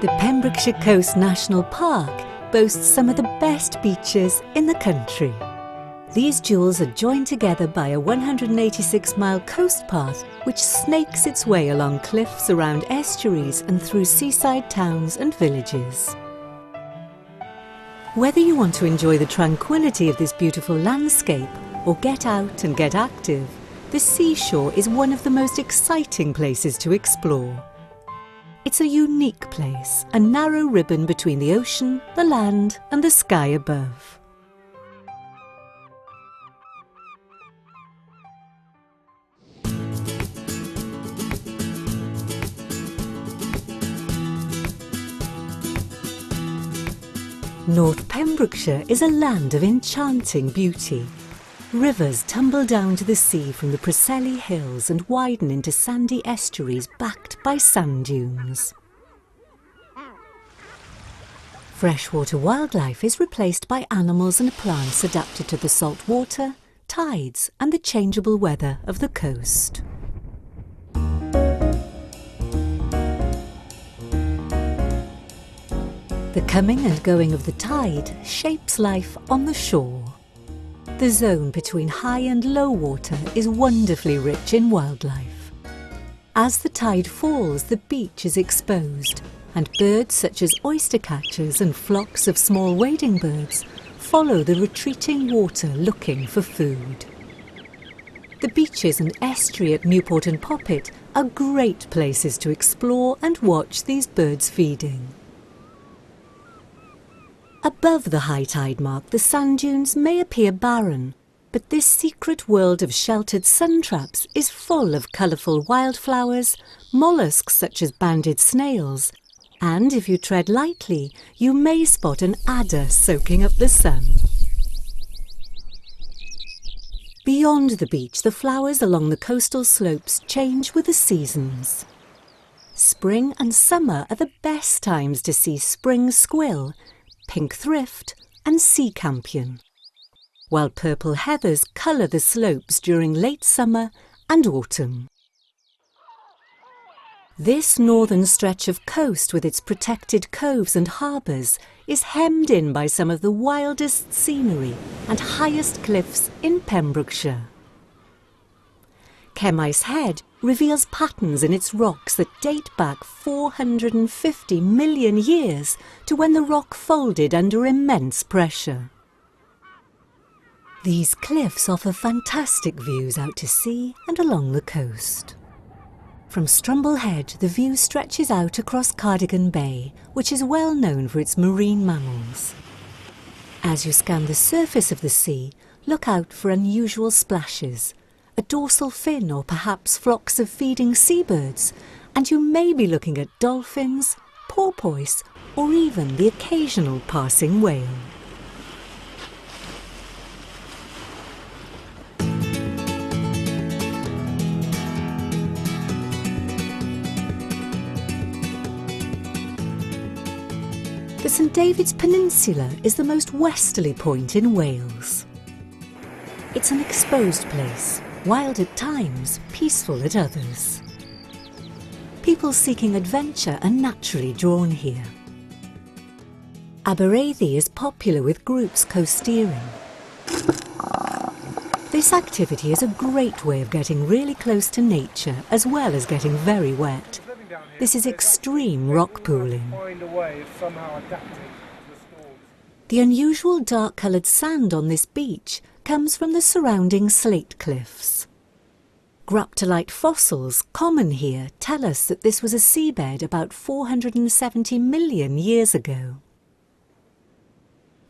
The Pembrokeshire Coast National Park boasts some of the best beaches in the country. These jewels are joined together by a 186-mile coast path which snakes its way along cliffs around estuaries and through seaside towns and villages. Whether you want to enjoy the tranquility of this beautiful landscape or get out and get active, the seashore is one of the most exciting places to explore. It's a unique place, a narrow ribbon between the ocean, the land and the sky above. North Pembrokeshire is a land of enchanting beauty. Rivers tumble down to the sea from the Preseli Hills and widen into sandy estuaries backed by sand dunes. Freshwater wildlife is replaced by animals and plants adapted to the salt water, tides and the changeable weather of the coast. The coming and going of the tide shapes life on the shore. The zone between high and low water is wonderfully rich in wildlife. As the tide falls, the beach is exposed, and birds such as oyster catchers and flocks of small wading birds follow the retreating water looking for food. The beaches and estuary at Newport and Poppet are great places to explore and watch these birds feeding. Above the high tide mark, the sand dunes may appear barren, but this secret world of sheltered sun traps is full of colourful wildflowers, molluscs such as banded snails, and if you tread lightly, you may spot an adder soaking up the sun. Beyond the beach, the flowers along the coastal slopes change with the seasons. Spring and summer are the best times to see spring squill, pink thrift and sea campion, while purple heathers colour the slopes during late summer and autumn. This northern stretch of coast with its protected coves and harbours is hemmed in by some of the wildest scenery and highest cliffs in Pembrokeshire. Chemyce Head reveals patterns in its rocks that date back 450 million years to when the rock folded under immense pressure. These cliffs offer fantastic views out to sea and along the coast. From Strumble Head, the view stretches out across Cardigan Bay, which is well known for its marine mammals. As you scan the surface of the sea, look out for unusual splashes, a dorsal fin or perhaps flocks of feeding seabirds, and you may be looking at dolphins, porpoise or even the occasional passing whale. The St David's Peninsula is the most westerly point in Wales. It's an exposed place, wild at times, peaceful at others. People seeking adventure are naturally drawn here. Abereiddi is popular with groups coast-steering. This activity is a great way of getting really close to nature as well as getting very wet. This is extreme rock pooling. The unusual dark-coloured sand on this beach comes from the surrounding slate cliffs. Graptolite fossils, common here, tell us that this was a seabed about 470 million years ago.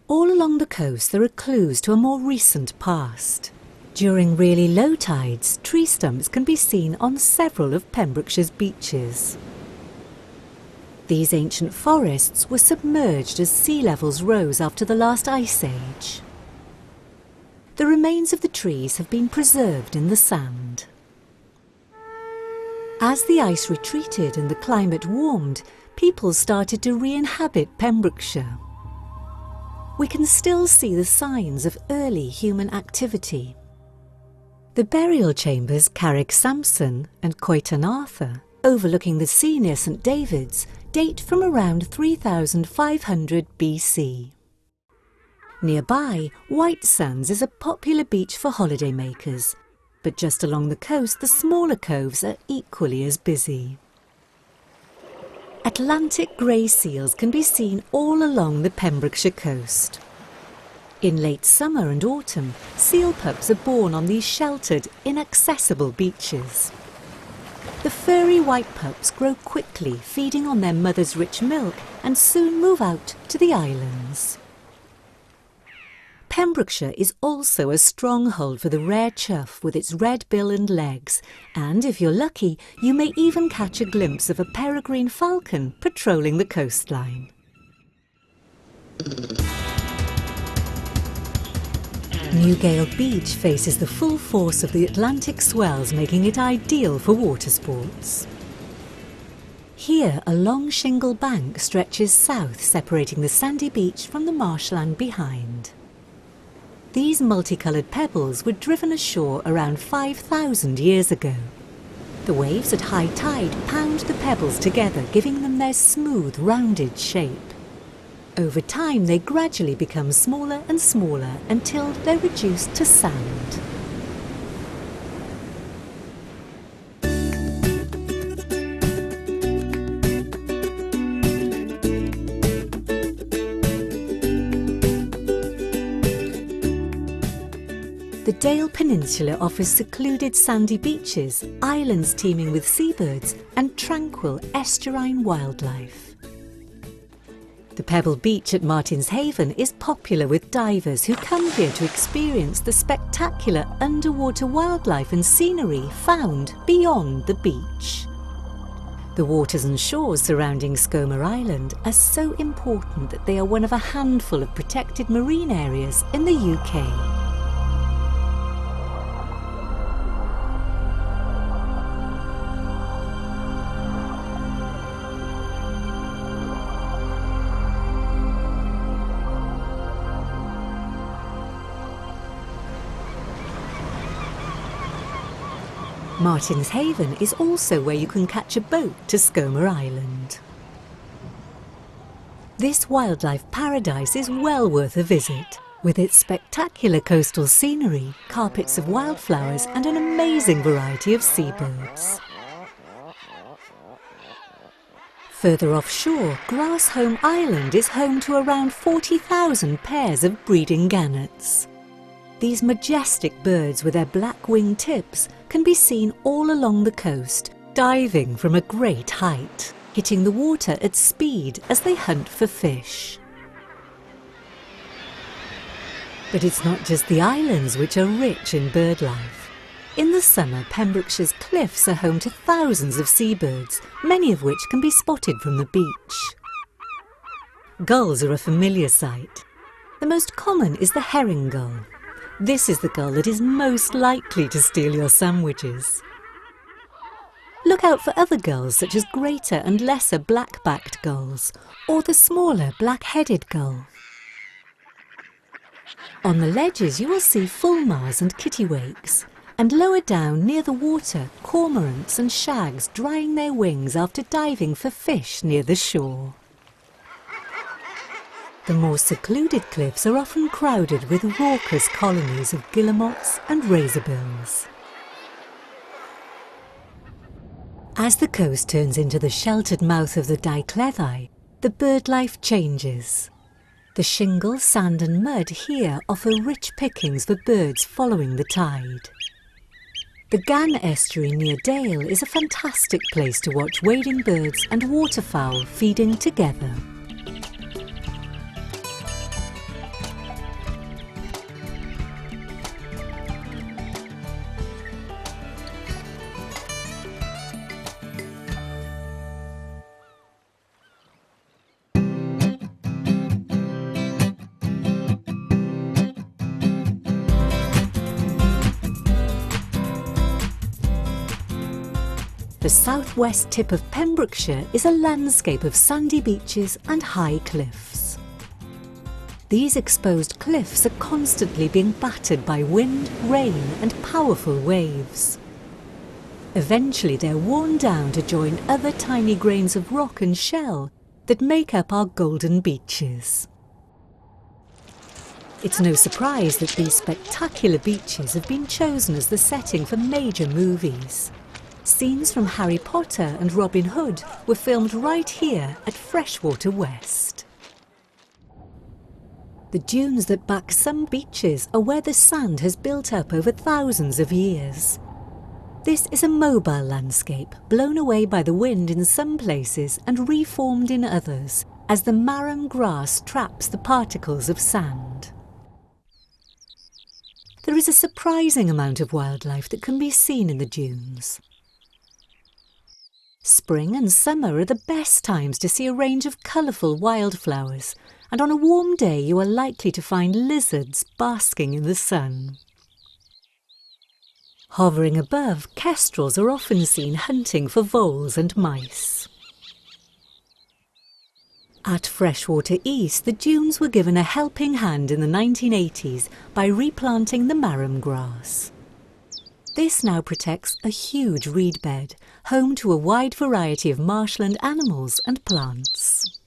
All along the coast there are clues to a more recent past. During really low tides, tree stumps can be seen on several of Pembrokeshire's beaches. These ancient forests were submerged as sea levels rose after the last ice age. The remains of the trees have been preserved in the sand. As the ice retreated and the climate warmed, people started to re-inhabit Pembrokeshire. We can still see the signs of early human activity. The burial chambers Carrick Sampson and Coiton Arthur, overlooking the sea near St David's, date from around 3500 BC. Nearby, White Sands is a popular beach for holidaymakers, but just along the coast the smaller coves are equally as busy. Atlantic grey seals can be seen all along the Pembrokeshire coast. In late summer and autumn, seal pups are born on these sheltered, inaccessible beaches. The furry white pups grow quickly, feeding on their mother's rich milk, and soon move out to the islands. Pembrokeshire is also a stronghold for the rare chough with its red bill and legs, and if you're lucky, you may even catch a glimpse of a peregrine falcon patrolling the coastline. Newgale Beach faces the full force of the Atlantic swells, making it ideal for water sports. Here, a long shingle bank stretches south, separating the sandy beach from the marshland behind. These multicoloured pebbles were driven ashore around 5,000 years ago. The waves at high tide pound the pebbles together, giving them their smooth, rounded shape. Over time, they gradually become smaller and smaller until they're reduced to sand. The Dale Peninsula offers secluded sandy beaches, islands teeming with seabirds, and tranquil estuarine wildlife. The Pebble Beach at Martin's Haven is popular with divers who come here to experience the spectacular underwater wildlife and scenery found beyond the beach. The waters and shores surrounding Skomer Island are so important that they are one of a handful of protected marine areas in the UK. Martin's Haven is also where you can catch a boat to Skomer Island. This wildlife paradise is well worth a visit, with its spectacular coastal scenery, carpets of wildflowers and an amazing variety of seabirds. Further offshore, Grassholm Island is home to around 40,000 pairs of breeding gannets. These majestic birds with their black wing tips can be seen all along the coast, diving from a great height, hitting the water at speed as they hunt for fish. But it's not just the islands which are rich in birdlife. In the summer, Pembrokeshire's cliffs are home to thousands of seabirds, many of which can be spotted from the beach. Gulls are a familiar sight. The most common is the herring gull. This is the gull that is most likely to steal your sandwiches. Look out for other gulls such as greater and lesser black-backed gulls, or the smaller black-headed gull. On the ledges you will see fulmars and kittiwakes, and lower down near the water, cormorants and shags drying their wings after diving for fish near the shore. The more secluded cliffs are often crowded with raucous colonies of guillemots and razorbills. As the coast turns into the sheltered mouth of the Dicleddau, the birdlife changes. The shingle, sand and mud here offer rich pickings for birds following the tide. The Gann estuary near Dale is a fantastic place to watch wading birds and waterfowl feeding together. The southwest tip of Pembrokeshire is a landscape of sandy beaches and high cliffs. These exposed cliffs are constantly being battered by wind, rain and powerful waves. Eventually they're worn down to join other tiny grains of rock and shell that make up our golden beaches. It's no surprise that these spectacular beaches have been chosen as the setting for major movies. Scenes from Harry Potter and Robin Hood were filmed right here at Freshwater West. The dunes that back some beaches are where the sand has built up over thousands of years. This is a mobile landscape, blown away by the wind in some places and reformed in others, as the marram grass traps the particles of sand. There is a surprising amount of wildlife that can be seen in the dunes. Spring and summer are the best times to see a range of colourful wildflowers, and on a warm day you are likely to find lizards basking in the sun. Hovering above, kestrels are often seen hunting for voles and mice. At Freshwater East, the dunes were given a helping hand in the 1980s by replanting the marram grass. This now protects a huge reed bed, home to a wide variety of marshland animals and plants.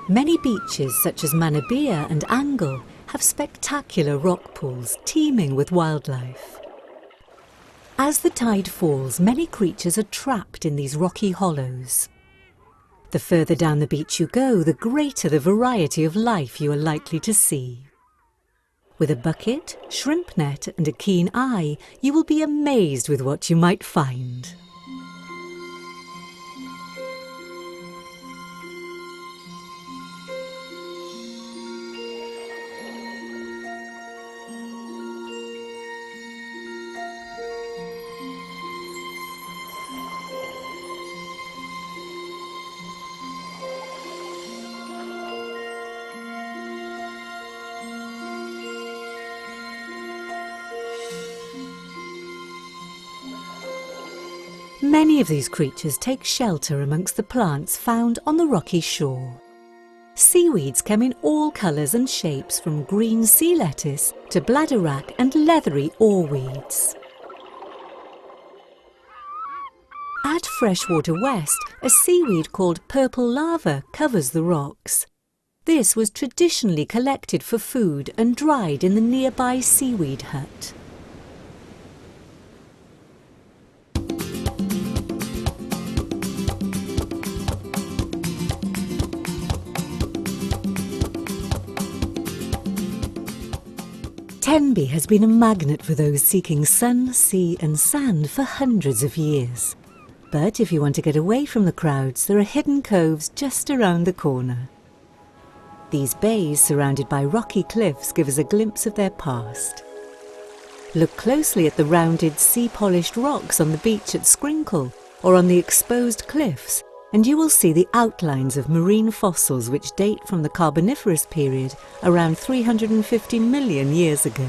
Many beaches, such as Mammals and Angle, have spectacular rock pools teeming with wildlife. As the tide falls, many creatures are trapped in these rocky hollows. The further down the beach you go, the greater the variety of life you are likely to see. With a bucket, shrimp net and a keen eye, you will be amazed with what you might find. Many of these creatures take shelter amongst the plants found on the rocky shore. Seaweeds come in all colours and shapes, from green sea lettuce to bladderwrack and leathery oarweeds. At Freshwater West, a seaweed called purple lava covers the rocks. This was traditionally collected for food and dried in the nearby seaweed hut. Tenby has been a magnet for those seeking sun, sea and sand for hundreds of years. But if you want to get away from the crowds, there are hidden coves just around the corner. These bays, surrounded by rocky cliffs, give us a glimpse of their past. Look closely at the rounded, sea-polished rocks on the beach at Scrinkle or on the exposed cliffs, and you will see the outlines of marine fossils which date from the Carboniferous period around 350 million years ago.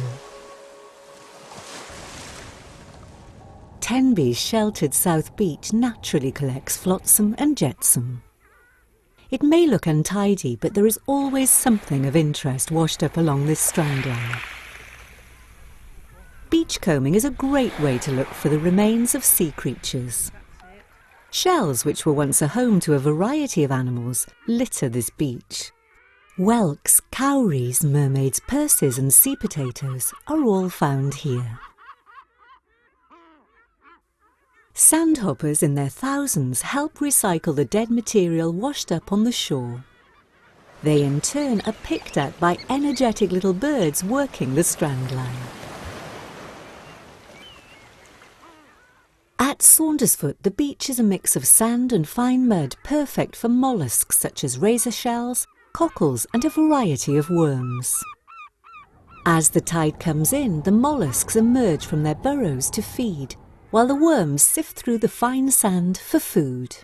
Tenby's sheltered South Beach naturally collects flotsam and jetsam. It may look untidy, but there is always something of interest washed up along this strand line. Beachcombing is a great way to look for the remains of sea creatures. Shells, which were once a home to a variety of animals, litter this beach. Whelks, cowries, mermaids' purses and sea potatoes are all found here. Sandhoppers in their thousands help recycle the dead material washed up on the shore. They in turn are picked at by energetic little birds working the strand line. At Saundersfoot, the beach is a mix of sand and fine mud, perfect for molluscs such as razor shells, cockles and a variety of worms. As the tide comes in, the molluscs emerge from their burrows to feed, while the worms sift through the fine sand for food.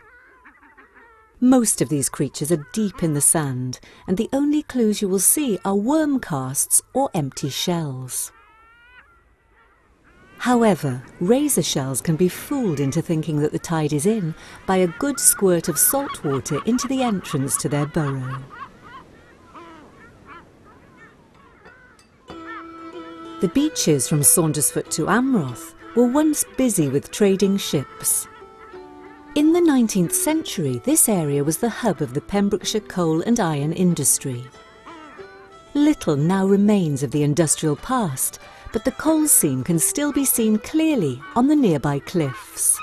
Most of these creatures are deep in the sand, and the only clues you will see are worm casts or empty shells. However, razor shells can be fooled into thinking that the tide is in by a good squirt of salt water into the entrance to their burrow. The beaches from Saundersfoot to Amroth were once busy with trading ships. In the 19th century, this area was the hub of the Pembrokeshire coal and iron industry. Little now remains of the industrial past, but the coal seam can still be seen clearly on the nearby cliffs.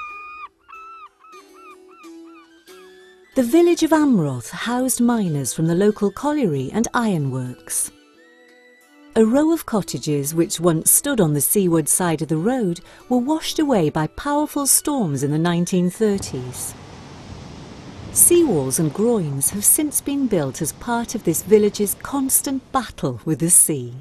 The village of Amroth housed miners from the local colliery and ironworks. A row of cottages which once stood on the seaward side of the road were washed away by powerful storms in the 1930s. Seawalls and groins have since been built as part of this village's constant battle with the sea.